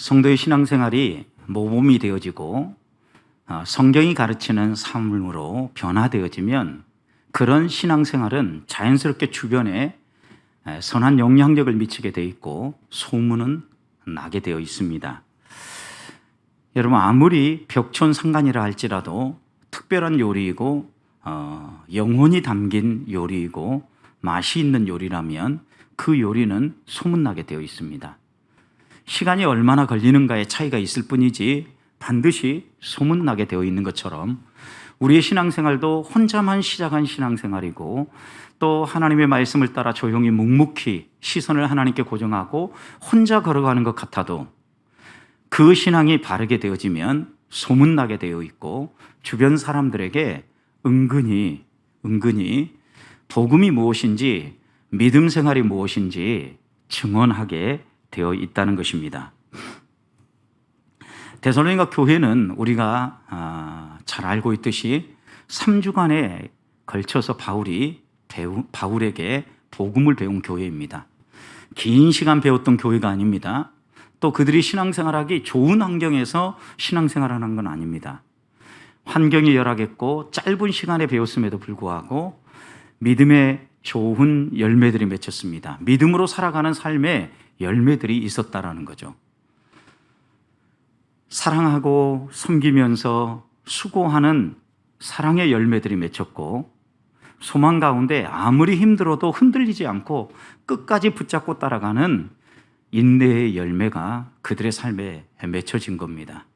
성도의 신앙생활이 모범이 되어지고 성경이 가르치는 삶으로 변화되어지면 그런 신앙생활은 자연스럽게 주변에 선한 영향력을 미치게 되어 있고 소문은 나게 되어 있습니다. 여러분, 아무리 벽촌상간이라 할지라도 특별한 요리이고 영혼이 담긴 요리이고 맛이 있는 요리라면 그 요리는 소문나게 되어 있습니다. 시간이 얼마나 걸리는가의 차이가 있을 뿐이지 반드시 소문나게 되어 있는 것처럼 우리의 신앙생활도 혼자만 시작한 신앙생활이고 또 하나님의 말씀을 따라 조용히 묵묵히 시선을 하나님께 고정하고 혼자 걸어가는 것 같아도 그 신앙이 바르게 되어지면 소문나게 되어 있고 주변 사람들에게 은근히 복음이 무엇인지 믿음 생활이 무엇인지 증언하게 되어 있다는 것입니다. 데살로니가 교회는 우리가 잘 알고 있듯이 3주간에 걸쳐서 바울에게 복음을 배운 교회입니다. 긴 시간 배웠던 교회가 아닙니다. 또 그들이 신앙생활하기 좋은 환경에서 신앙생활하는 건 아닙니다. 환경이 열악했고 짧은 시간에 배웠음에도 불구하고 믿음의 좋은 열매들이 맺혔습니다. 믿음으로 살아가는 삶의 열매들이 있었다라는 거죠. 사랑하고 섬기면서 수고하는 사랑의 열매들이 맺혔고 소망 가운데 아무리 힘들어도 흔들리지 않고 끝까지 붙잡고 따라가는 인내의 열매가 그들의 삶에 맺혀진 겁니다.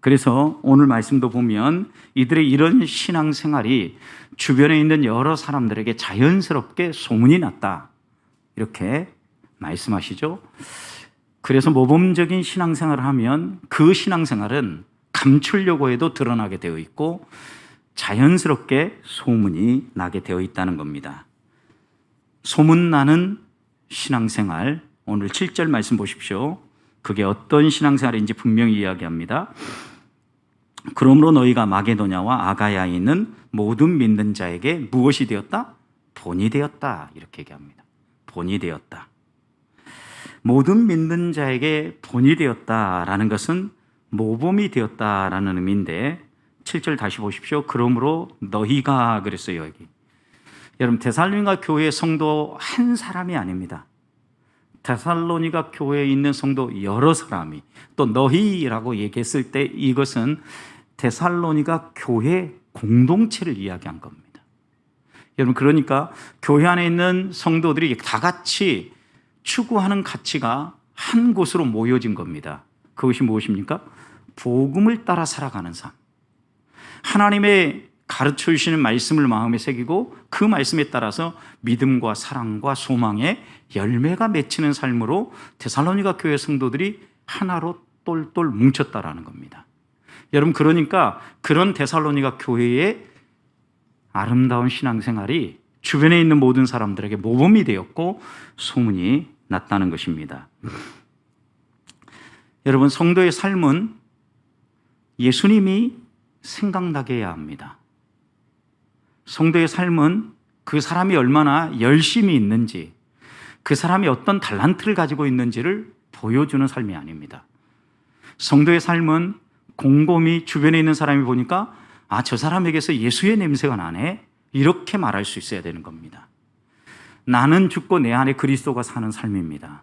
그래서 오늘 말씀도 보면 이들의 이런 신앙생활이 주변에 있는 여러 사람들에게 자연스럽게 소문이 났다, 이렇게 말씀하시죠. 그래서 모범적인 신앙생활을 하면 그 신앙생활은 감추려고 해도 드러나게 되어 있고 자연스럽게 소문이 나게 되어 있다는 겁니다. 소문나는 신앙생활, 오늘 7절 말씀 보십시오. 그게 어떤 신앙생활인지 분명히 이야기합니다. 그러므로 너희가 마게도냐와 아가야에 있는 모든 믿는 자에게 무엇이 되었다? 본이 되었다, 이렇게 얘기합니다. 본이 되었다. 모든 믿는 자에게 본이 되었다라는 것은 모범이 되었다라는 의미인데 7절 다시 보십시오. 그러므로 너희가 그랬어요. 여기 여러분, 데살로니가 교회의 성도 한 사람이 아닙니다. 데살로니가 교회에 있는 성도 여러 사람이, 또 너희라고 얘기했을 때 이것은 데살로니가 교회 공동체를 이야기한 겁니다. 여러분, 그러니까 교회 안에 있는 성도들이 다 같이 추구하는 가치가 한 곳으로 모여진 겁니다. 그것이 무엇입니까? 복음을 따라 살아가는 삶. 하나님의 가르쳐 주시는 말씀을 마음에 새기고 그 말씀에 따라서 믿음과 사랑과 소망의 열매가 맺히는 삶으로 데살로니가 교회 성도들이 하나로 똘똘 뭉쳤다라는 겁니다. 여러분, 그러니까 그런 데살로니가 교회의 아름다운 신앙생활이 주변에 있는 모든 사람들에게 모범이 되었고 소문이 났다는 것입니다. 여러분, 성도의 삶은 예수님이 생각나게 해야 합니다. 성도의 삶은 그 사람이 얼마나 열심히 있는지, 그 사람이 어떤 달란트를 가지고 있는지를 보여주는 삶이 아닙니다. 성도의 삶은 곰곰이 주변에 있는 사람이 보니까 저 사람에게서 예수의 냄새가 나네, 이렇게 말할 수 있어야 되는 겁니다. 나는 죽고 내 안에 그리스도가 사는 삶입니다.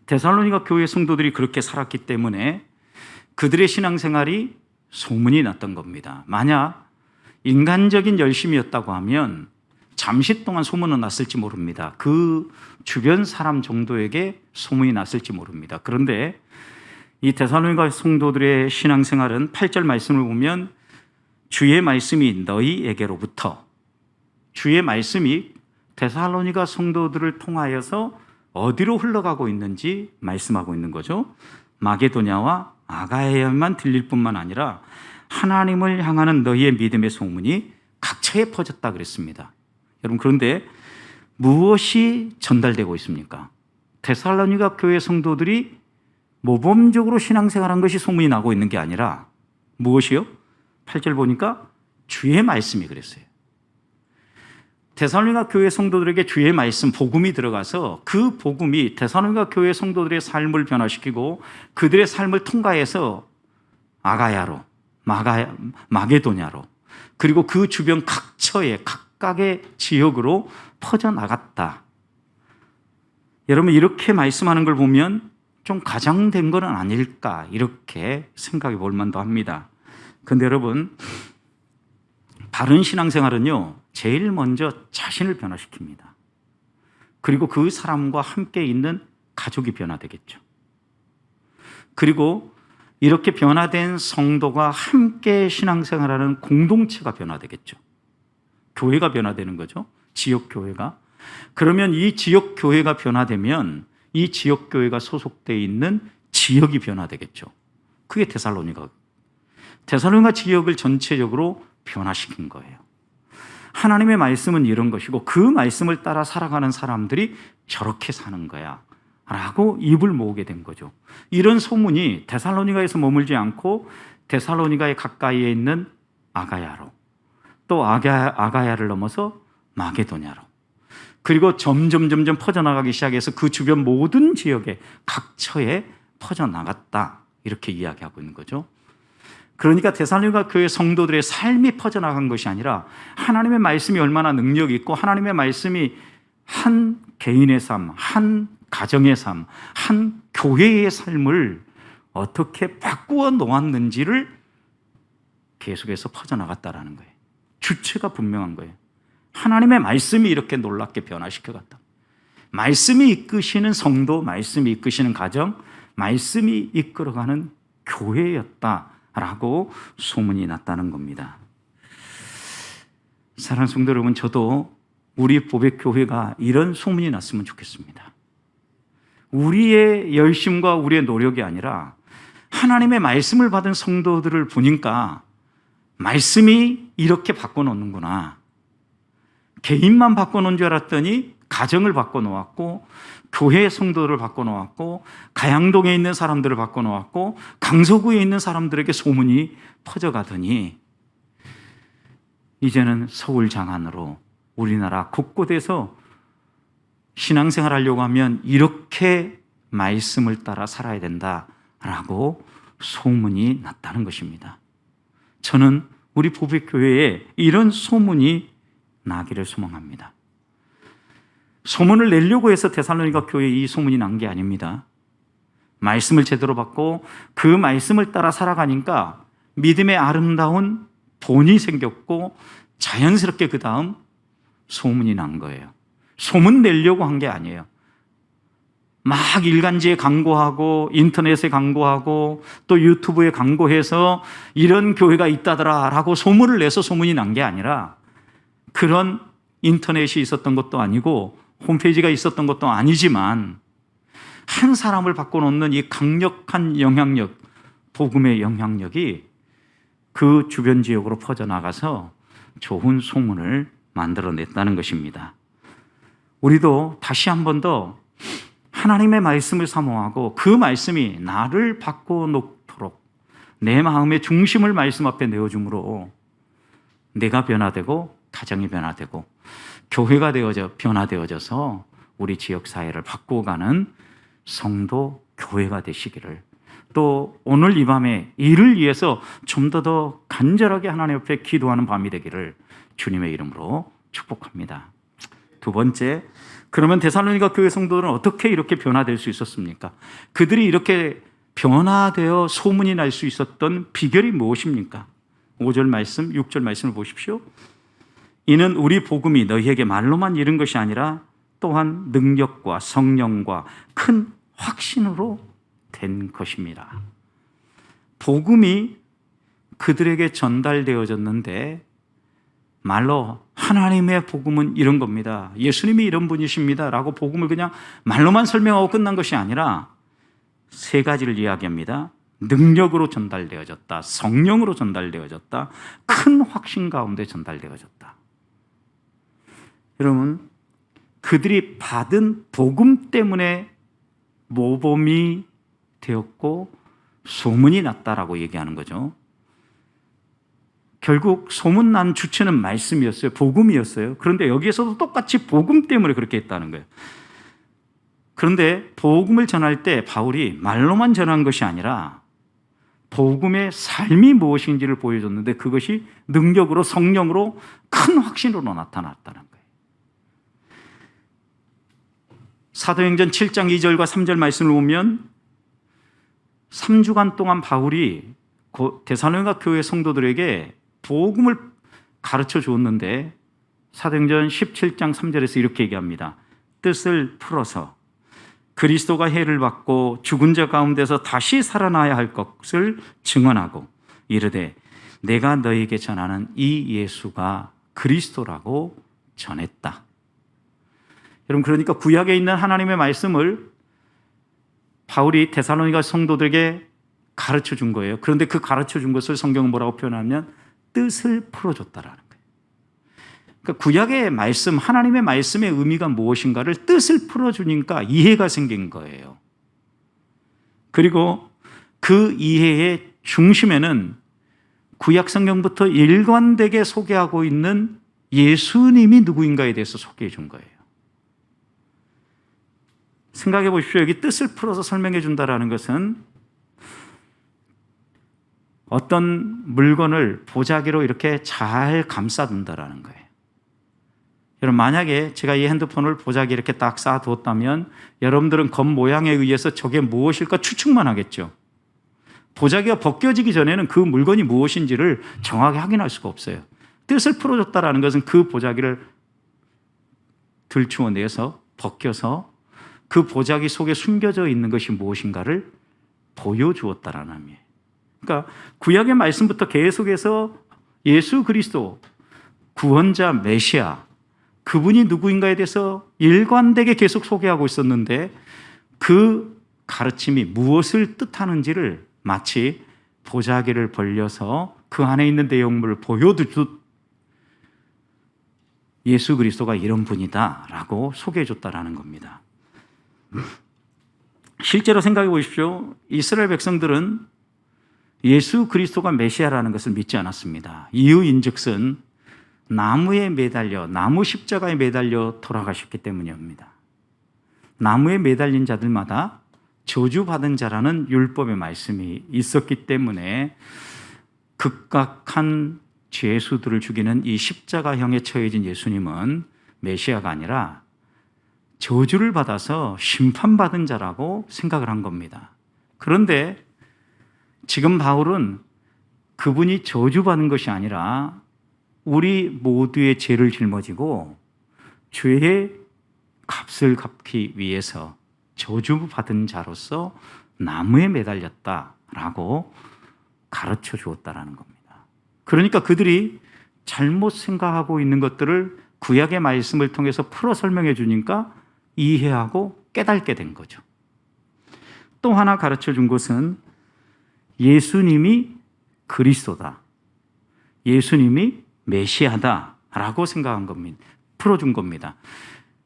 데살로니가 교회 성도들이 그렇게 살았기 때문에 그들의 신앙생활이 소문이 났던 겁니다. 만약 인간적인 열심이었다고 하면 잠시 동안 소문은 났을지 모릅니다. 그 주변 사람 정도에게 소문이 났을지 모릅니다. 그런데 이 데살로니가 성도들의 신앙생활은 8절 말씀을 보면 주의 말씀이 너희에게로부터, 주의 말씀이 데살로니가 성도들을 통하여서 어디로 흘러가고 있는지 말씀하고 있는 거죠. 마게도냐와 아가야에만 들릴 뿐만 아니라 하나님을 향하는 너희의 믿음의 소문이 각처에 퍼졌다 그랬습니다. 여러분, 그런데 무엇이 전달되고 있습니까? 데살로니가 교회 성도들이 모범적으로 신앙생활한 것이 소문이 나고 있는 게 아니라 무엇이요? 8절 보니까 주의 말씀이 그랬어요. 데살로니가 교회 성도들에게 주의 말씀, 복음이 들어가서 그 복음이 데살로니가 교회 성도들의 삶을 변화시키고 그들의 삶을 통과해서 아가야로, 마게도냐로, 그리고 그 주변 각처에 각각의 지역으로 퍼져나갔다. 여러분, 이렇게 말씀하는 걸 보면 좀 과장된 건 아닐까, 이렇게 생각해 볼 만도 합니다. 그런데 여러분, 바른 신앙생활은요, 제일 먼저 자신을 변화시킵니다. 그리고 그 사람과 함께 있는 가족이 변화되겠죠. 그리고 이렇게 변화된 성도가 함께 신앙생활하는 공동체가 변화되겠죠. 교회가 변화되는 거죠. 지역 교회가. 그러면 이 지역 교회가 변화되면 이 지역 교회가 소속되어 있는 지역이 변화되겠죠. 그게 데살로니가 지역을 전체적으로 변화시킨 거예요. 하나님의 말씀은 이런 것이고 그 말씀을 따라 살아가는 사람들이 저렇게 사는 거야 라고 입을 모으게 된 거죠. 이런 소문이 데살로니가에서 머물지 않고 데살로니가에 가까이에 있는 아가야로, 또 아가야를 넘어서 마게도냐로, 그리고 점점 퍼져나가기 시작해서 그 주변 모든 지역에 각처에 퍼져나갔다, 이렇게 이야기하고 있는 거죠. 그러니까 데살로니가 교회 성도들의 삶이 퍼져나간 것이 아니라 하나님의 말씀이 얼마나 능력이 있고 하나님의 말씀이 한 개인의 삶, 한 가정의 삶, 한 교회의 삶을 어떻게 바꾸어 놓았는지를 계속해서 퍼져나갔다라는 거예요. 주체가 분명한 거예요. 하나님의 말씀이 이렇게 놀랍게 변화시켜갔다. 말씀이 이끄시는 성도, 말씀이 이끄시는 가정, 말씀이 이끌어가는 교회였다라고 소문이 났다는 겁니다. 사랑하는 성도 여러분, 저도 우리 보배교회가 이런 소문이 났으면 좋겠습니다. 우리의 열심과 우리의 노력이 아니라 하나님의 말씀을 받은 성도들을 보니까 말씀이 이렇게 바꿔놓는구나. 개인만 바꿔놓은 줄 알았더니 가정을 바꿔놓았고 교회 성도를 바꿔놓았고 가양동에 있는 사람들을 바꿔놓았고 강서구에 있는 사람들에게 소문이 퍼져가더니 이제는 서울 장안으로 우리나라 곳곳에서 신앙생활 하려고 하면 이렇게 말씀을 따라 살아야 된다라고 소문이 났다는 것입니다. 저는 우리 보배교회에 이런 소문이 나기를 소망합니다. 소문을 내려고 해서 데살로니가 교회에 이 소문이 난 게 아닙니다. 말씀을 제대로 받고 그 말씀을 따라 살아가니까 믿음의 아름다운 본이 생겼고 자연스럽게 그 다음 소문이 난 거예요. 소문 내려고 한 게 아니에요. 막 일간지에 광고하고 인터넷에 광고하고 또 유튜브에 광고해서 이런 교회가 있다더라 라고 소문을 내서 소문이 난 게 아니라 그런 인터넷이 있었던 것도 아니고 홈페이지가 있었던 것도 아니지만 한 사람을 바꿔놓는 이 강력한 영향력, 복음의 영향력이 그 주변 지역으로 퍼져나가서 좋은 소문을 만들어냈다는 것입니다. 우리도 다시 한 번 더 하나님의 말씀을 사모하고 그 말씀이 나를 바꿔놓도록 내 마음의 중심을 말씀 앞에 내어줌으로 내가 변화되고 가정이 변화되고 교회가 변화되어져서 우리 지역사회를 바꾸어가는 성도 교회가 되시기를, 또 오늘 이 밤에 이를 위해서 좀 더 간절하게 하나님 앞에 기도하는 밤이 되기를 주님의 이름으로 축복합니다. 두 번째, 그러면 데살로니가 교회 성도들은 어떻게 이렇게 변화될 수 있었습니까? 그들이 이렇게 변화되어 소문이 날 수 있었던 비결이 무엇입니까? 5절 말씀, 6절 말씀을 보십시오. 이는 우리 복음이 너희에게 말로만 이른 것이 아니라 또한 능력과 성령과 큰 확신으로 된 것입니다. 복음이 그들에게 전달되어졌는데 말로 하나님의 복음은 이런 겁니다. 예수님이 이런 분이십니다. 라고 복음을 그냥 말로만 설명하고 끝난 것이 아니라 세 가지를 이야기합니다. 능력으로 전달되어졌다. 성령으로 전달되어졌다. 큰 확신 가운데 전달되어졌다. 여러분, 그들이 받은 복음 때문에 모범이 되었고 소문이 났다라고 얘기하는 거죠. 결국 소문난 주체는 말씀이었어요. 복음이었어요. 그런데 여기에서도 똑같이 복음 때문에 그렇게 했다는 거예요. 그런데 복음을 전할 때 바울이 말로만 전한 것이 아니라 복음의 삶이 무엇인지를 보여줬는데 그것이 능력으로 성령으로 큰 확신으로 나타났다는 거예요. 사도행전 7장 2절과 3절 말씀을 보면 3주간 동안 바울이 데살로니가 교회 성도들에게 복음을 가르쳐 주었는데 사도행전 17장 3절에서 이렇게 얘기합니다. 뜻을 풀어서 그리스도가 해를 받고 죽은 자 가운데서 다시 살아나야 할 것을 증언하고 이르되 내가 너에게 전하는 이 예수가 그리스도라고 전했다. 여러분, 그러니까 구약에 있는 하나님의 말씀을 바울이 데살로니가 성도들에게 가르쳐 준 거예요. 그런데 그 가르쳐 준 것을 성경은 뭐라고 표현하면 뜻을 풀어줬다라는 거예요. 그러니까 구약의 말씀, 하나님의 말씀의 의미가 무엇인가를 뜻을 풀어주니까 이해가 생긴 거예요. 그리고 그 이해의 중심에는 구약 성경부터 일관되게 소개하고 있는 예수님이 누구인가에 대해서 소개해 준 거예요. 생각해 보십시오. 여기 뜻을 풀어서 설명해 준다라는 것은 어떤 물건을 보자기로 이렇게 잘 감싸둔다라는 거예요. 여러분, 만약에 제가 이 핸드폰을 보자기에 이렇게 딱 쌓아두었다면 여러분들은 겉모양에 의해서 저게 무엇일까 추측만 하겠죠. 보자기가 벗겨지기 전에는 그 물건이 무엇인지를 정확히 확인할 수가 없어요. 뜻을 풀어줬다라는 것은 그 보자기를 들추어내서 벗겨서 그 보자기 속에 숨겨져 있는 것이 무엇인가를 보여주었다라는 의미예요. 그러니까 구약의 말씀부터 계속해서 예수 그리스도, 구원자, 메시아, 그분이 누구인가에 대해서 일관되게 계속 소개하고 있었는데 그 가르침이 무엇을 뜻하는지를 마치 보자기를 벌려서 그 안에 있는 내용물을 보여주듯 예수 그리스도가 이런 분이다라고 소개해 줬다라는 겁니다. 실제로 생각해 보십시오. 이스라엘 백성들은 예수 그리스도가 메시아라는 것을 믿지 않았습니다. 이유인즉슨 나무에 매달려, 나무 십자가에 매달려 돌아가셨기 때문입니다. 나무에 매달린 자들마다 저주받은 자라는 율법의 말씀이 있었기 때문에 극악한 죄수들을 죽이는 이 십자가형에 처해진 예수님은 메시아가 아니라 저주를 받아서 심판받은 자라고 생각을 한 겁니다. 그런데 지금 바울은 그분이 저주받은 것이 아니라 우리 모두의 죄를 짊어지고 죄의 값을 갚기 위해서 저주받은 자로서 나무에 매달렸다라고 가르쳐 주었다라는 겁니다. 그러니까 그들이 잘못 생각하고 있는 것들을 구약의 말씀을 통해서 풀어 설명해 주니까 이해하고 깨닫게 된 거죠. 또 하나 가르쳐 준 것은 예수님이 그리스도다, 예수님이 메시아다라고 생각한 겁니다. 풀어준 겁니다.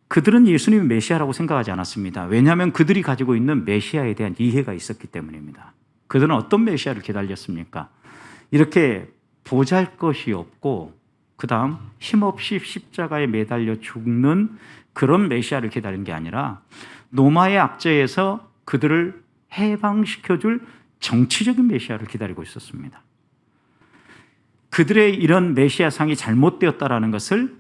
그들은 예수님이 메시아라고 생각하지 않았습니다. 왜냐하면 그들이 가지고 있는 메시아에 대한 이해가 있었기 때문입니다. 그들은 어떤 메시아를 기다렸습니까? 이렇게 보잘것이 없고 그 다음 힘없이 십자가에 매달려 죽는 그런 메시아를 기다린 게 아니라 로마의 압제에서 그들을 해방시켜줄 정치적인 메시아를 기다리고 있었습니다. 그들의 이런 메시아상이 잘못되었다라는 것을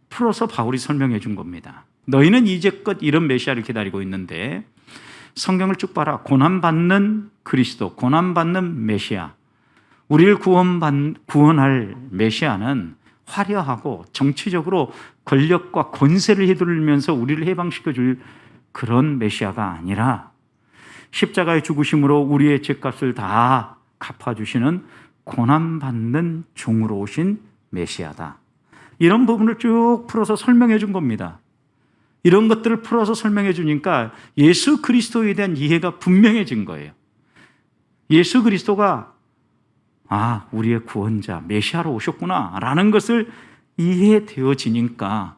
풀어서 바울이 설명해 준 겁니다. 너희는 이제껏 이런 메시아를 기다리고 있는데 성경을 쭉 봐라. 고난받는 그리스도, 고난받는 메시아, 우리를 구원할 메시아는 화려하고 정치적으로 권력과 권세를 휘두르면서 우리를 해방시켜 줄 그런 메시아가 아니라 십자가의 죽으심으로 우리의 죄값을 다 갚아주시는 고난받는 종으로 오신 메시아다. 이런 부분을 쭉 풀어서 설명해 준 겁니다. 이런 것들을 풀어서 설명해 주니까 예수 그리스도에 대한 이해가 분명해진 거예요. 예수 그리스도가 우리의 구원자, 메시아로 오셨구나 라는 것을 이해되어지니까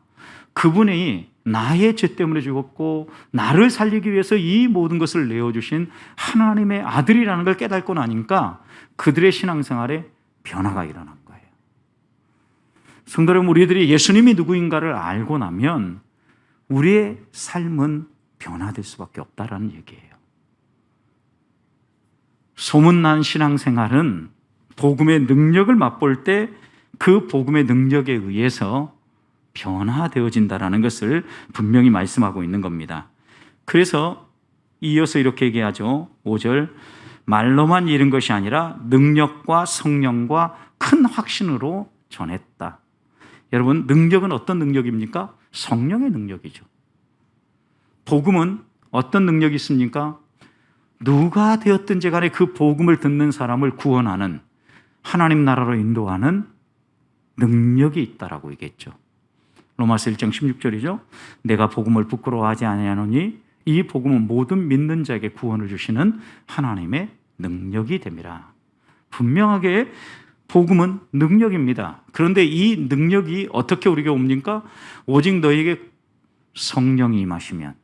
그분이 나의 죄 때문에 죽었고 나를 살리기 위해서 이 모든 것을 내어주신 하나님의 아들이라는 걸 깨닫고 나니까 그들의 신앙생활에 변화가 일어난 거예요. 성도 여러분, 우리들이 예수님이 누구인가를 알고 나면 우리의 삶은 변화될 수밖에 없다라는 얘기예요. 소문난 신앙생활은 복음의 능력을 맛볼 때 그 복음의 능력에 의해서 변화되어진다라는 것을 분명히 말씀하고 있는 겁니다. 그래서 이어서 이렇게 얘기하죠. 5절, 말로만 이른 것이 아니라 능력과 성령과 큰 확신으로 전했다. 여러분, 능력은 어떤 능력입니까? 성령의 능력이죠. 복음은 어떤 능력이 있습니까? 누가 되었든지 간에 그 복음을 듣는 사람을 구원하는, 하나님 나라로 인도하는 능력이 있다라고 얘기했죠. 로마서 1장 16절이죠. 내가 복음을 부끄러워하지 아니하노니 이 복음은 모든 믿는 자에게 구원을 주시는 하나님의 능력이 됨이라. 분명하게 복음은 능력입니다. 그런데 이 능력이 어떻게 우리에게 옵니까? 오직 너에게 성령이 임하시면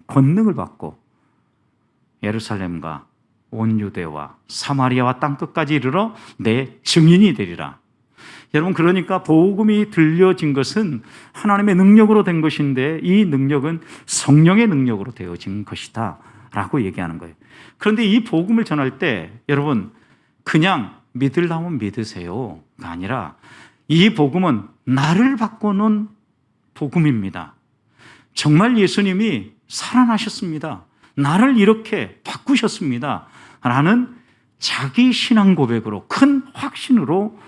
권능을 받고 예루살렘과 온 유대와 사마리아와 땅끝까지 이르러 내 증인이 되리라. 여러분, 그러니까 복음이 들려진 것은 하나님의 능력으로 된 것인데 이 능력은 성령의 능력으로 되어진 것이다 라고 얘기하는 거예요. 그런데 이 복음을 전할 때 여러분, 그냥 믿으려면 믿으세요가 아니라 이 복음은 나를 바꾸는 복음입니다. 정말 예수님이 살아나셨습니다. 나를 이렇게 바꾸셨습니다 라는 자기 신앙 고백으로, 큰 확신으로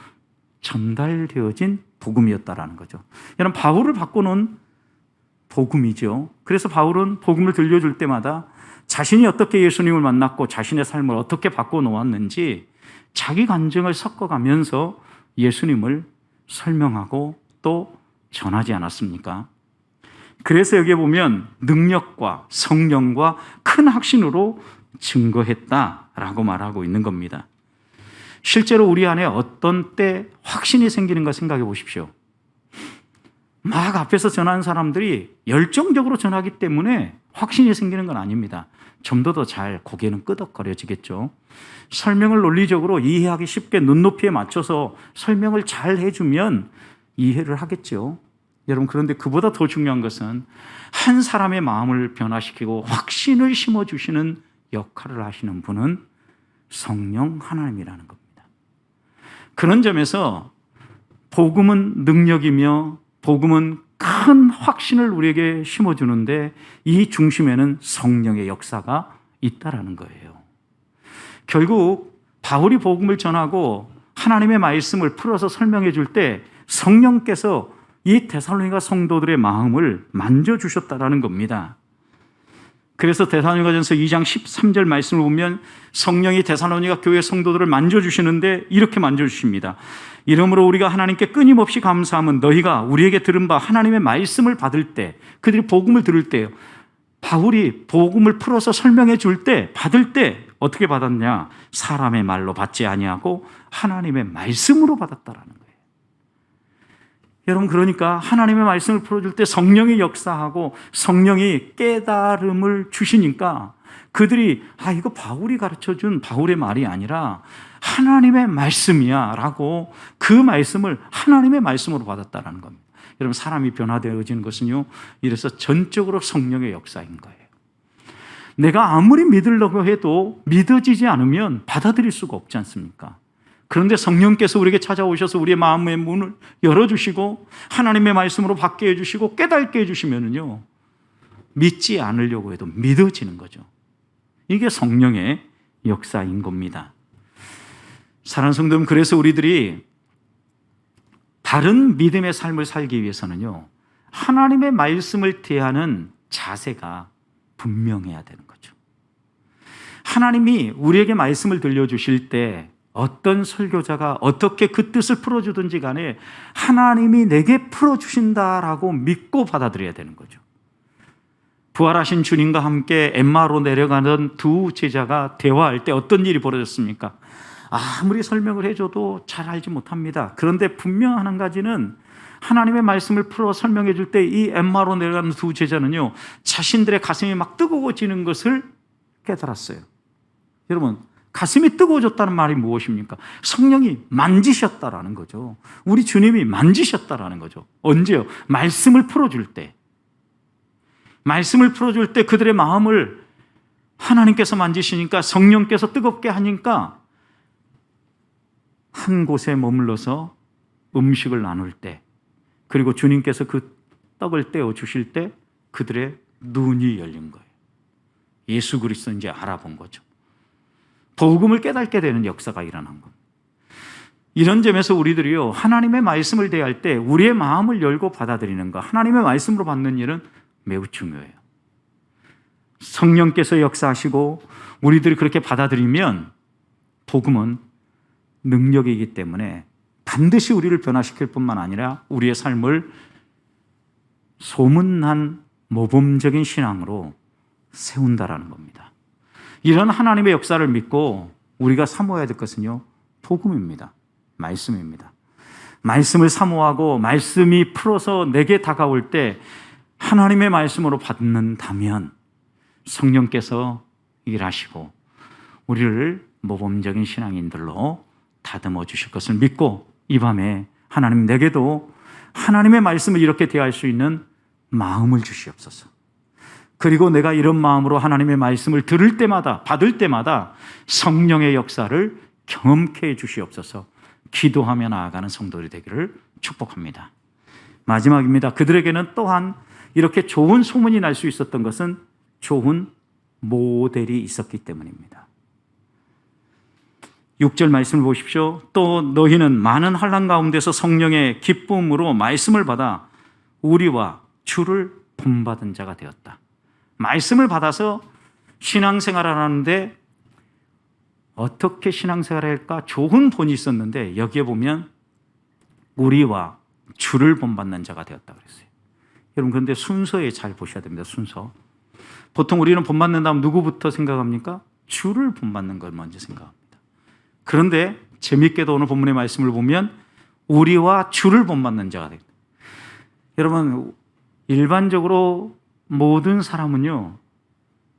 전달되어진 복음이었다라는 거죠. 여러분, 바울을 바꾸는 복음이죠. 그래서 바울은 복음을 들려줄 때마다 자신이 어떻게 예수님을 만났고 자신의 삶을 어떻게 바꿔놓았는지 자기 간증을 섞어가면서 예수님을 설명하고 또 전하지 않았습니까? 그래서 여기에 보면 능력과 성령과 큰 확신으로 증거했다라고 말하고 있는 겁니다. 실제로 우리 안에 어떤 때 확신이 생기는가 생각해 보십시오. 막 앞에서 전하는 사람들이 열정적으로 전하기 때문에 확신이 생기는 건 아닙니다. 좀 더 잘 고개는 끄덕거려지겠죠. 설명을 논리적으로 이해하기 쉽게 눈높이에 맞춰서 설명을 잘 해주면 이해를 하겠죠. 여러분, 그런데 그보다 더 중요한 것은 한 사람의 마음을 변화시키고 확신을 심어주시는 역할을 하시는 분은 성령 하나님이라는 겁니다. 그런 점에서 복음은 능력이며 복음은 큰 확신을 우리에게 심어주는데 이 중심에는 성령의 역사가 있다라는 거예요. 결국 바울이 복음을 전하고 하나님의 말씀을 풀어서 설명해 줄 때 성령께서 이 데살로니가 성도들의 마음을 만져주셨다라는 겁니다. 그래서 데살로니가전서 2장 13절 말씀을 보면 성령이 데살로니가 교회 성도들을 만져주시는데 이렇게 만져주십니다. 이러므로 우리가 하나님께 끊임없이 감사함은 너희가 우리에게 들은 바 하나님의 말씀을 받을 때, 그들이 복음을 들을 때요, 바울이 복음을 풀어서 설명해 줄 때, 받을 때 어떻게 받았냐? 사람의 말로 받지 아니하고 하나님의 말씀으로 받았다라는 거예요. 여러분, 그러니까 하나님의 말씀을 풀어줄 때 성령이 역사하고 성령이 깨달음을 주시니까 그들이 이거 바울이 가르쳐준 바울의 말이 아니라 하나님의 말씀이야 라고 그 말씀을 하나님의 말씀으로 받았다는 겁니다. 여러분, 사람이 변화되어지는 것은요, 이래서 전적으로 성령의 역사인 거예요. 내가 아무리 믿으려고 해도 믿어지지 않으면 받아들일 수가 없지 않습니까? 그런데 성령께서 우리에게 찾아오셔서 우리의 마음의 문을 열어주시고 하나님의 말씀으로 받게 해주시고 깨닫게 해주시면요, 믿지 않으려고 해도 믿어지는 거죠. 이게 성령의 역사인 겁니다. 사랑하는 성도 여러분, 그래서 우리들이 바른 믿음의 삶을 살기 위해서는요, 하나님의 말씀을 대하는 자세가 분명해야 되는 거죠. 하나님이 우리에게 말씀을 들려주실 때 어떤 설교자가 어떻게 그 뜻을 풀어주든지 간에 하나님이 내게 풀어주신다라고 믿고 받아들여야 되는 거죠. 부활하신 주님과 함께 엠마로 내려가는 두 제자가 대화할 때 어떤 일이 벌어졌습니까? 아무리 설명을 해줘도 잘 알지 못합니다. 그런데 분명한 한 가지는 하나님의 말씀을 풀어 설명해 줄 때 이 엠마로 내려가는 두 제자는요, 자신들의 가슴이 막 뜨거워지는 것을 깨달았어요. 여러분, 가슴이 뜨거워졌다는 말이 무엇입니까? 성령이 만지셨다라는 거죠. 우리 주님이 만지셨다라는 거죠. 언제요? 말씀을 풀어줄 때. 말씀을 풀어줄 때 그들의 마음을 하나님께서 만지시니까, 성령께서 뜨겁게 하니까 한 곳에 머물러서 음식을 나눌 때, 그리고 주님께서 그 떡을 떼어 주실 때 그들의 눈이 열린 거예요. 예수 그리스도인지 알아본 거죠. 복음을 깨닫게 되는 역사가 일어난 겁니다. 이런 점에서 우리들이요, 하나님의 말씀을 대할 때 우리의 마음을 열고 받아들이는 것, 하나님의 말씀으로 받는 일은 매우 중요해요. 성령께서 역사하시고 우리들이 그렇게 받아들이면 복음은 능력이기 때문에 반드시 우리를 변화시킬 뿐만 아니라 우리의 삶을 소문난 모범적인 신앙으로 세운다라는 겁니다. 이런 하나님의 역사를 믿고 우리가 사모해야 될 것은요, 복음입니다. 말씀입니다. 말씀을 사모하고 말씀이 풀어서 내게 다가올 때 하나님의 말씀으로 받는다면 성령께서 일하시고 우리를 모범적인 신앙인들로 다듬어 주실 것을 믿고, 이 밤에 하나님 내게도 하나님의 말씀을 이렇게 대할 수 있는 마음을 주시옵소서. 그리고 내가 이런 마음으로 하나님의 말씀을 들을 때마다, 받을 때마다 성령의 역사를 경험케 해 주시옵소서. 기도하며 나아가는 성도들이 되기를 축복합니다. 마지막입니다. 그들에게는 또한 이렇게 좋은 소문이 날 수 있었던 것은 좋은 모델이 있었기 때문입니다. 6절 말씀을 보십시오. 또 너희는 많은 환난 가운데서 성령의 기쁨으로 말씀을 받아 우리와 주를 본받은 자가 되었다. 말씀을 받아서 신앙생활을 하는데 어떻게 신앙생활을 할까? 좋은 본이 있었는데 여기에 보면 우리와 주를 본받는 자가 되었다 그랬어요. 여러분, 그런데 순서에 잘 보셔야 됩니다. 순서. 보통 우리는 본받는다면 누구부터 생각합니까? 주를 본받는 걸 먼저 생각합니다. 그런데 재미있게도 오늘 본문의 말씀을 보면 우리와 주를 본받는 자가 됩니다. 여러분, 일반적으로 모든 사람은요,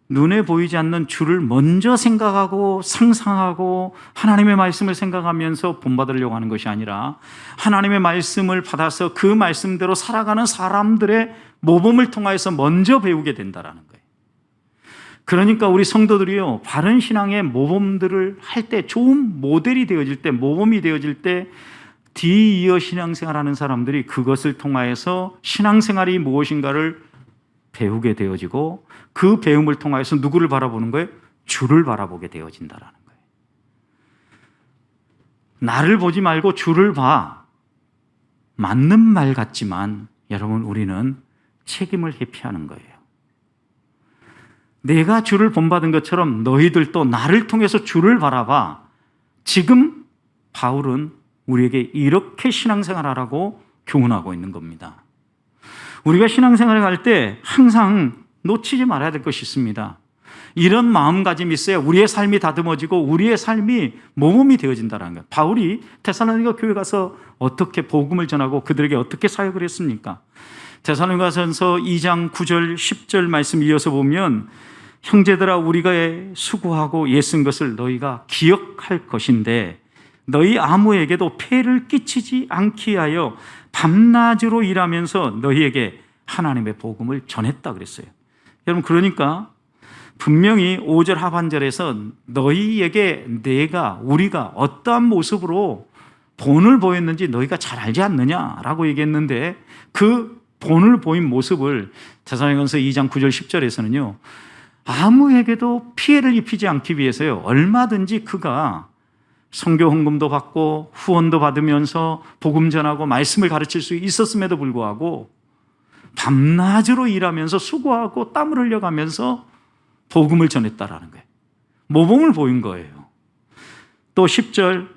눈에 보이지 않는 주를 먼저 생각하고 상상하고 하나님의 말씀을 생각하면서 본받으려고 하는 것이 아니라 하나님의 말씀을 받아서 그 말씀대로 살아가는 사람들의 모범을 통하여서 먼저 배우게 된다는 거예요. 그러니까 우리 성도들이요, 바른 신앙의 모범들을 할 때, 좋은 모델이 되어질 때, 모범이 되어질 때 뒤이어 신앙생활하는 사람들이 그것을 통하여서 신앙생활이 무엇인가를 배우게 되어지고, 그 배움을 통하여서 누구를 바라보는 거예요? 주를 바라보게 되어진다는 거예요. 나를 보지 말고 주를 봐. 맞는 말 같지만 여러분, 우리는 책임을 회피하는 거예요. 내가 주를 본받은 것처럼 너희들도 나를 통해서 주를 바라봐. 지금 바울은 우리에게 이렇게 신앙생활하라고 교훈하고 있는 겁니다. 우리가 신앙생활을 할 때 항상 놓치지 말아야 될 것이 있습니다. 이런 마음가짐이 있어야 우리의 삶이 다듬어지고 우리의 삶이 모범이 되어진다는 거예요. 바울이 데살로니가 교회 가서 어떻게 복음을 전하고 그들에게 어떻게 사역을 했습니까? 데살로니가전서 2장 9절 10절 말씀 이어서 보면, 형제들아 우리가 수고하고 애쓴 것을 너희가 기억할 것인데 너희 아무에게도 폐를 끼치지 않게 하여 밤낮으로 일하면서 너희에게 하나님의 복음을 전했다 그랬어요. 여러분, 그러니까 분명히 5절 하반절에서 너희에게 우리가 어떠한 모습으로 본을 보였는지 너희가 잘 알지 않느냐라고 얘기했는데, 그 본을 보인 모습을 데살로니가전서 2장 9절 10절에서는요, 아무에게도 피해를 입히지 않기 위해서요, 얼마든지 그가 선교 헌금도 받고 후원도 받으면서 복음 전하고 말씀을 가르칠 수 있었음에도 불구하고 밤낮으로 일하면서 수고하고 땀을 흘려가면서 복음을 전했다라는 거예요. 모범을 보인 거예요. 또 10절,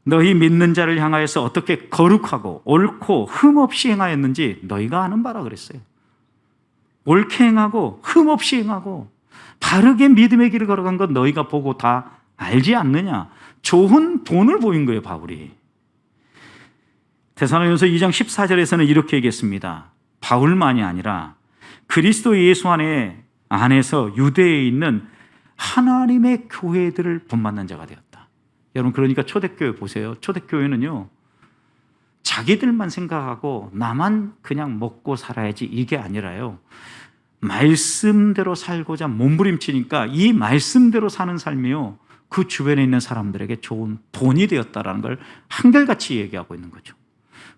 너희 믿는 자를 향하여서 어떻게 거룩하고 옳고 흠없이 행하였는지 너희가 아는 바라 그랬어요. 옳게 행하고 흠없이 행하고 바르게 믿음의 길을 걸어간 것 너희가 보고 다 알지 않느냐. 좋은 본을 보인 거예요, 바울이. 데살로니가전서 2장 14절에서는 이렇게 얘기했습니다. 바울만이 아니라 그리스도 예수 안에서 유대에 있는 하나님의 교회들을 본받는 자가 되었다. 여러분, 그러니까 초대교회 보세요. 초대교회는요, 자기들만 생각하고 나만 그냥 먹고 살아야지 이게 아니라요, 말씀대로 살고자 몸부림치니까 이 말씀대로 사는 삶이요, 그 주변에 있는 사람들에게 좋은 본이 되었다라는 걸 한결같이 얘기하고 있는 거죠.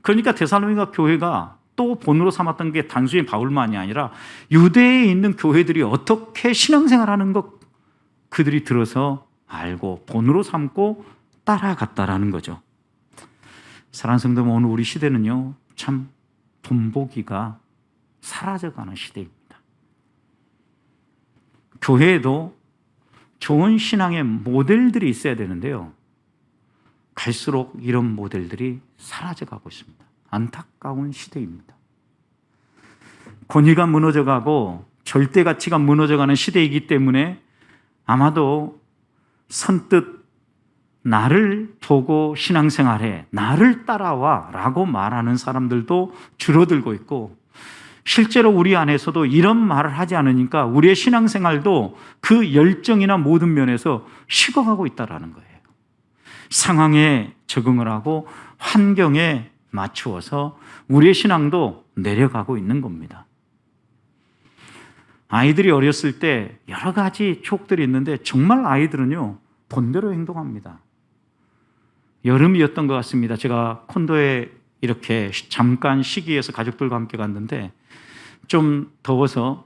그러니까 데살로니가 교회가 또 본으로 삼았던 게 단순히 바울만이 아니라 유대에 있는 교회들이 어떻게 신앙생활하는 것 그들이 들어서 알고 본으로 삼고 따라갔다라는 거죠. 사랑하는 성도, 오늘 우리 시대는요, 참 본보기가 사라져가는 시대입니다. 교회에도 좋은 신앙의 모델들이 있어야 되는데요, 갈수록 이런 모델들이 사라져가고 있습니다. 안타까운 시대입니다. 권위가 무너져가고 절대 가치가 무너져가는 시대이기 때문에 아마도 선뜻 나를 보고 신앙생활해, 나를 따라와 라고 말하는 사람들도 줄어들고 있고, 실제로 우리 안에서도 이런 말을 하지 않으니까 우리의 신앙생활도 그 열정이나 모든 면에서 식어가고 있다는 거예요. 상황에 적응을 하고 환경에 맞추어서 우리의 신앙도 내려가고 있는 겁니다. 아이들이 어렸을 때 여러 가지 추억들이 있는데 정말 아이들은요, 본대로 행동합니다. 여름이었던 것 같습니다. 제가 콘도에 이렇게 잠깐 시기에서 가족들과 함께 갔는데 좀 더워서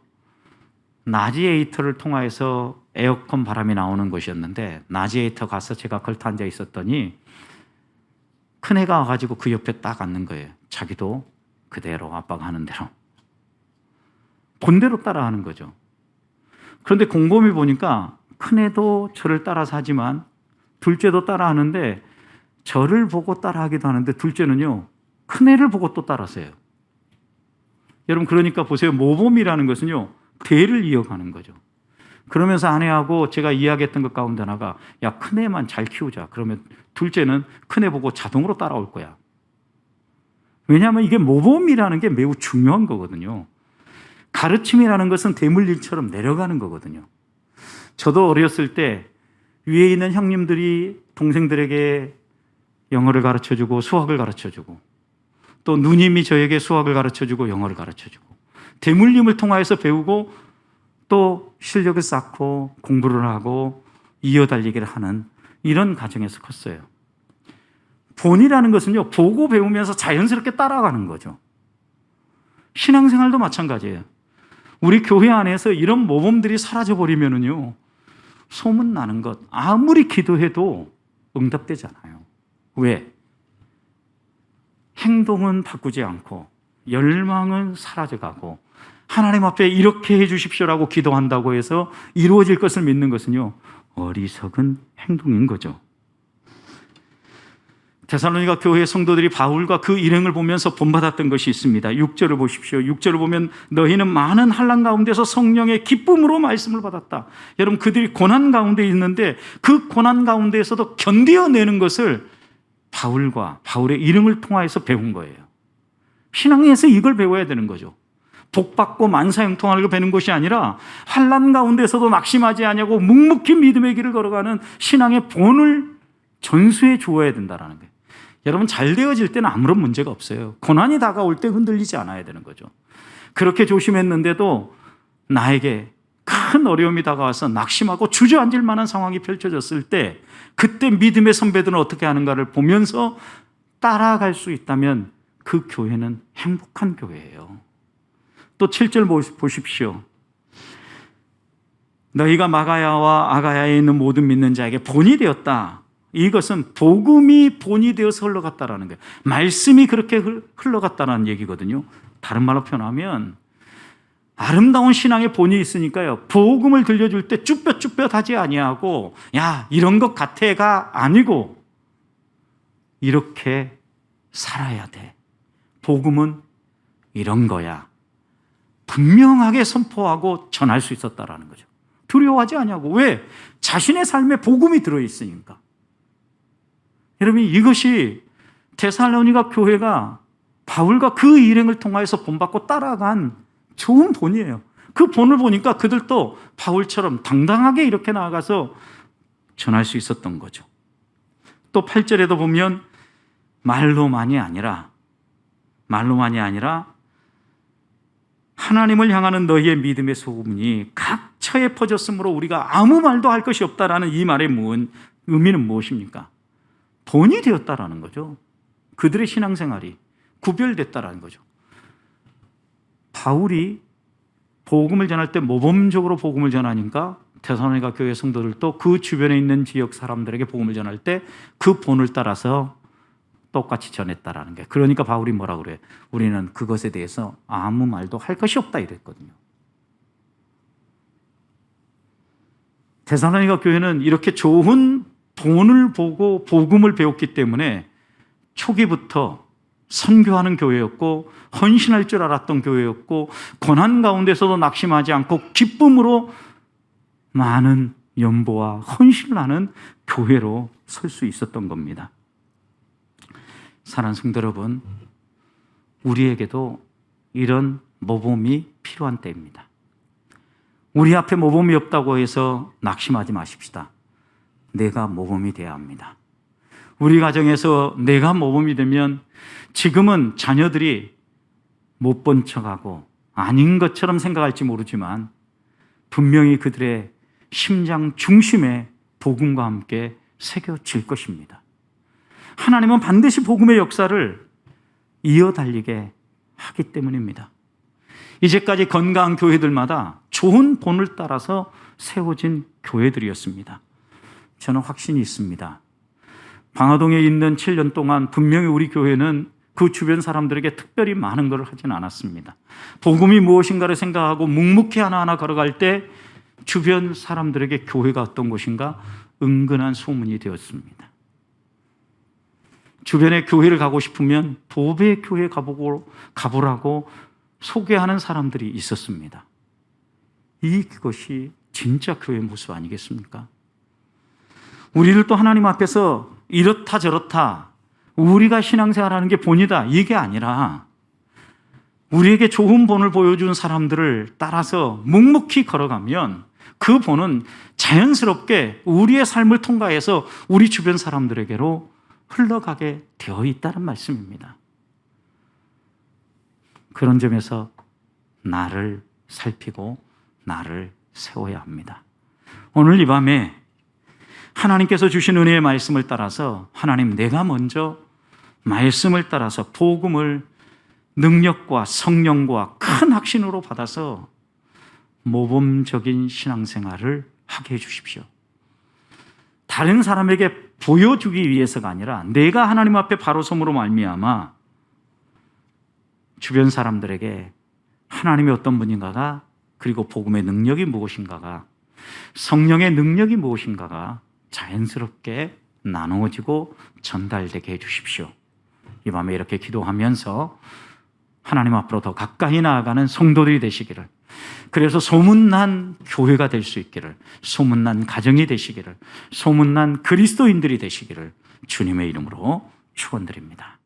나지에이터를 통하여서 에어컨 바람이 나오는 곳이었는데, 나지에이터 가서 제가 걸터 앉아 있었더니 큰애가 와가지고 그 옆에 딱 앉는 거예요. 자기도 그대로 아빠가 하는 대로 본대로 따라하는 거죠. 그런데 곰곰이 보니까 큰애도 저를 따라서 하지만 둘째도 따라하는데, 저를 보고 따라하기도 하는데 둘째는요, 큰애를 보고 또 따라서요. 여러분, 그러니까 보세요. 모범이라는 것은요, 대를 이어가는 거죠. 그러면서 아내하고 제가 이야기했던 것 가운데 하나가, 야, 큰애만 잘 키우자. 그러면 둘째는 큰애 보고 자동으로 따라올 거야. 왜냐하면 이게 모범이라는 게 매우 중요한 거거든요. 가르침이라는 것은 대물림처럼 내려가는 거거든요. 저도 어렸을 때 위에 있는 형님들이 동생들에게 영어를 가르쳐주고 수학을 가르쳐주고, 또 누님이 저에게 수학을 가르쳐주고 영어를 가르쳐주고, 대물림을 통하여서 배우고 또 실력을 쌓고 공부를 하고 이어달리기를 하는 이런 가정에서 컸어요. 본이라는 것은요, 보고 배우면서 자연스럽게 따라가는 거죠. 신앙생활도 마찬가지예요. 우리 교회 안에서 이런 모범들이 사라져버리면은요, 소문나는 것 아무리 기도해도 응답되지 않아요. 왜? 행동은 바꾸지 않고 열망은 사라져가고, 하나님 앞에 이렇게 해 주십시오라고 기도한다고 해서 이루어질 것을 믿는 것은요, 어리석은 행동인 거죠. 데살로니가 교회 성도들이 바울과 그 일행을 보면서 본받았던 것이 있습니다. 6절을 보십시오. 6절을 보면 너희는 많은 환난 가운데서 성령의 기쁨으로 말씀을 받았다. 여러분, 그들이 고난 가운데 있는데 그 고난 가운데에서도 견뎌내는 것을 바울과 바울의 일행을 통하여서 배운 거예요. 신앙에서 이걸 배워야 되는 거죠. 복받고 만사형통하는 걸 배우는 것이 아니라 환난 가운데서도 낙심하지 아니하고 묵묵히 믿음의 길을 걸어가는 신앙의 본을 전수해 주어야 된다는 거예요. 여러분, 잘 되어질 때는 아무런 문제가 없어요. 고난이 다가올 때 흔들리지 않아야 되는 거죠. 그렇게 조심했는데도 나에게 큰 어려움이 다가와서 낙심하고 주저앉을 만한 상황이 펼쳐졌을 때, 그때 믿음의 선배들은 어떻게 하는가를 보면서 따라갈 수 있다면 그 교회는 행복한 교회예요. 또 7절 보십시오. 너희가 마가야와 아가야에 있는 모든 믿는 자에게 본이 되었다. 이것은 복음이 본이 되어서 흘러갔다라는 거예요. 말씀이 그렇게 흘러갔다는 얘기거든요. 다른 말로 표현하면 아름다운 신앙의 본이 있으니까요, 복음을 들려줄 때 쭈뼛쭈뼛하지 아니하고 야, 이런 것 같아가 아니고 이렇게 살아야 돼. 복음은 이런 거야. 분명하게 선포하고 전할 수 있었다라는 거죠. 두려워하지 아니하고. 왜? 자신의 삶에 복음이 들어있으니까. 여러분, 이것이 데살로니가 교회가 바울과 그 일행을 통하여서 본받고 따라간 좋은 본이에요. 그 본을 보니까 그들도 바울처럼 당당하게 이렇게 나아가서 전할 수 있었던 거죠. 또 8절에도 보면 말로만이 아니라 하나님을 향하는 너희의 믿음의 소문이 각처에 퍼졌으므로 우리가 아무 말도 할 것이 없다라는 이 말의 의미는 무엇입니까? 본이 되었다라는 거죠. 그들의 신앙생활이 구별됐다라는 거죠. 바울이 복음을 전할 때 모범적으로 복음을 전하니까 데살로니가 교회 성도들도 그 주변에 있는 지역 사람들에게 복음을 전할 때 그 본을 따라서 똑같이 전했다라는 게. 그러니까 바울이 뭐라 그래? 우리는 그것에 대해서 아무 말도 할 것이 없다 이랬거든요. 데살로니가 교회는 이렇게 좋은 본을 보고 복음을 배웠기 때문에 초기부터 선교하는 교회였고 헌신할 줄 알았던 교회였고 고난 가운데서도 낙심하지 않고 기쁨으로 많은 연보와 헌신을 하는 교회로 설 수 있었던 겁니다. 사랑하는 성도 여러분, 우리에게도 이런 모범이 필요한 때입니다. 우리 앞에 모범이 없다고 해서 낙심하지 마십시다. 내가 모범이 되어야 합니다. 우리 가정에서 내가 모범이 되면 지금은 자녀들이 못 본 척하고 아닌 것처럼 생각할지 모르지만 분명히 그들의 심장 중심에 복음과 함께 새겨질 것입니다. 하나님은 반드시 복음의 역사를 이어달리게 하기 때문입니다. 이제까지 건강한 교회들마다 좋은 본을 따라서 세워진 교회들이었습니다. 저는 확신이 있습니다. 방화동에 있는 7년 동안 분명히 우리 교회는 그 주변 사람들에게 특별히 많은 걸 하진 않았습니다. 복음이 무엇인가를 생각하고 묵묵히 하나하나 걸어갈 때 주변 사람들에게 교회가 어떤 곳인가 은근한 소문이 되었습니다. 주변에 교회를 가고 싶으면 도배 교회 가보라고 소개하는 사람들이 있었습니다. 이것이 진짜 교회의 모습 아니겠습니까? 우리들도 하나님 앞에서 이렇다 저렇다 우리가 신앙생활하는 게 본이다 이게 아니라 우리에게 좋은 본을 보여준 사람들을 따라서 묵묵히 걸어가면 그 본은 자연스럽게 우리의 삶을 통과해서 우리 주변 사람들에게로 흘러가게 되어 있다는 말씀입니다. 그런 점에서 나를 살피고 나를 세워야 합니다. 오늘 이 밤에 하나님께서 주신 은혜의 말씀을 따라서 하나님 내가 먼저 말씀을 따라서 복음을 능력과 성령과 큰 확신으로 받아서 모범적인 신앙생활을 하게 해주십시오. 다른 사람에게 보여주기 위해서가 아니라 내가 하나님 앞에 바로 섬으로 말미암아 주변 사람들에게 하나님이 어떤 분인가가 그리고 복음의 능력이 무엇인가가 성령의 능력이 무엇인가가 자연스럽게 나누어지고 전달되게 해주십시오. 이 밤에 이렇게 기도하면서 하나님 앞으로 더 가까이 나아가는 성도들이 되시기를, 그래서 소문난 교회가 될 수 있기를, 소문난 가정이 되시기를, 소문난 그리스도인들이 되시기를 주님의 이름으로 축원드립니다.